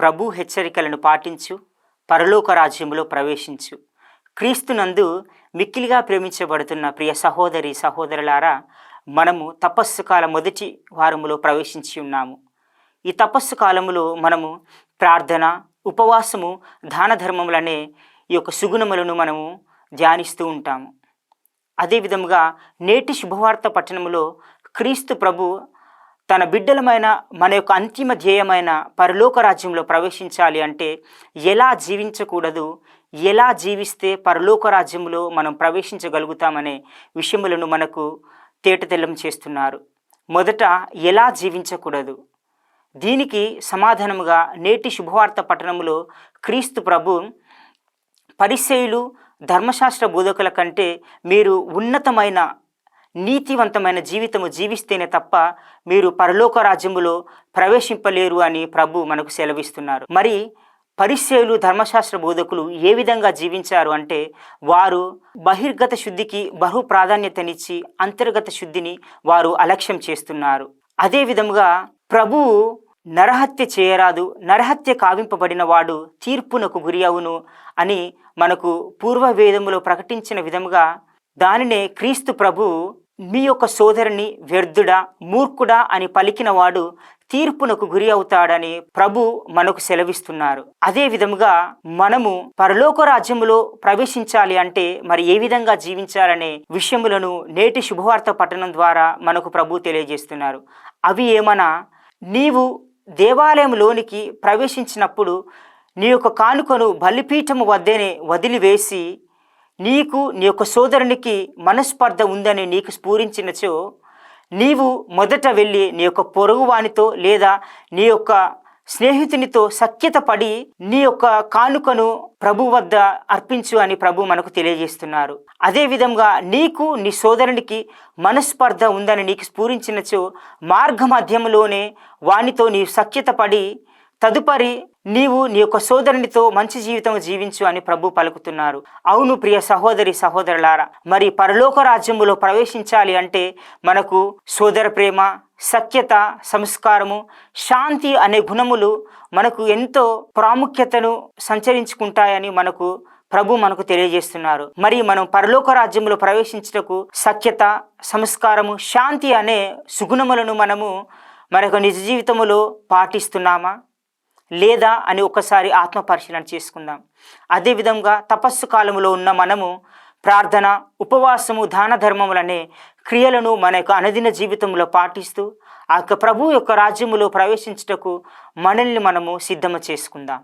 ప్రభు హెచ్చరికలను పాటించు, పరలోక రాజ్యములో ప్రవేశించు. క్రీస్తునందు మిక్కిలిగా ప్రేమించబడుతున్న ప్రియ సహోదరి సహోదరులారా, మనము తపస్సు కాల మొదటి వారములో ప్రవేశించి ఉన్నాము. ఈ తపస్సు కాలములో మనము ప్రార్థన, ఉపవాసము, దాన ధర్మములనే ఈ యొక్క సుగుణములను మనము ధ్యానిస్తూ ఉంటాము. అదేవిధముగా నేటి శుభవార్త పట్టణములో క్రీస్తు ప్రభు తన బిడ్డలమైన మన యొక్క అంతిమ ధ్యేయమైన పరలోక రాజ్యంలో ప్రవేశించాలి అంటే ఎలా జీవించకూడదు, ఎలా జీవిస్తే పరలోక రాజ్యంలో మనం ప్రవేశించగలుగుతామనే విషయములను మనకు తేటతెల్లం చేస్తున్నారు. మొదట ఎలా జీవించకూడదు, దీనికి సమాధానముగా నేటి శుభవార్త పట్టణములో క్రీస్తు ప్రభు పరిసయ్యులు, ధర్మశాస్త్ర బోధకుల కంటే మీరు ఉన్నతమైన నీతివంతమైన జీవితము జీవిస్తేనే తప్ప మీరు పరలోక రాజ్యములో ప్రవేశింపలేరు అని ప్రభు మనకు సెలవిస్తున్నారు. మరి పరిసయ్యులు, ధర్మశాస్త్ర బోధకులు ఏ విధంగా జీవించారు అంటే వారు బహిర్గత శుద్ధికి బహు ప్రాధాన్యతనిచ్చి అంతర్గత శుద్ధిని వారు అలక్ష్యం చేస్తున్నారు. అదే విధముగా ప్రభువు నరహత్య చేయరాదు, నరహత్య కావింపబడిన వాడు తీర్పునకు గురి అవును అని మనకు పూర్వవేదములో ప్రకటించిన విధముగా దానినే క్రీస్తు ప్రభు మీ యొక్క సోదరుని వ్యర్థుడా, మూర్ఖుడా అని పలికిన వాడు తీర్పునకు గురి అవుతాడని ప్రభు మనకు సెలవిస్తున్నారు. అదే విధముగా మనము పరలోక రాజ్యములో ప్రవేశించాలి అంటే మరి ఏ విధంగా జీవించాలనే విషయములను నేటి శుభవార్త పట్టణం ద్వారా మనకు ప్రభు తెలియజేస్తున్నారు. అవి ఏమన్నా, నీవు దేవాలయంలోనికి ప్రవేశించినప్పుడు నీ యొక్క కానుకను బలిపీఠము వద్దనే వదిలివేసి నీకు నీ యొక్క సోదరునికి మనస్పర్ధ ఉందని నీకు స్ఫురించినచో నీవు మొదట వెళ్ళి నీ యొక్క పొరుగువానితో లేదా నీ యొక్క స్నేహితునితో సఖ్యత పడి నీ యొక్క కానుకను ప్రభు వద్ద అర్పించు అని ప్రభు మనకు తెలియజేస్తున్నారు. అదేవిధంగా నీకు నీ సోదరునికి మనస్పర్ధ ఉందని నీకు స్ఫురించినచో మార్గ మధ్యంలోనే వానితో నీవు సఖ్యత పడి తదుపరి నీవు నీ యొక్క సోదరునితో మంచి జీవితం జీవించు అని ప్రభు పలుకుతున్నారు. అవును ప్రియ సహోదరి సహోదరులారా, మరి పరలోక రాజ్యములో ప్రవేశించాలి అంటే మనకు సోదర ప్రేమ, సఖ్యత, సంస్కారము, శాంతి అనే గుణములు మనకు ఎంతో ప్రాముఖ్యతను సంచరించుకుంటాయని ప్రభు మనకు తెలియజేస్తున్నారు. మరి మనం పరలోక రాజ్యంలో ప్రవేశించుటకు సఖ్యత, సంస్కారము, శాంతి అనే సుగుణములను మనము మనకు నిజ జీవితములో పాటిస్తున్నామా లేదా అని ఒకసారి ఆత్మ పరిశీలన చేసుకుందాం. అదేవిధంగా తపస్సు కాలంలో ఉన్న మనము ప్రార్థన, ఉపవాసము, దాన ధర్మములనే క్రియలను మన యొక్క అనుదిన జీవితంలో పాటిస్తూ ఆ యొక్క ప్రభు యొక్క రాజ్యములో ప్రవేశించుటకు మనల్ని మనము సిద్ధము చేసుకుందాం.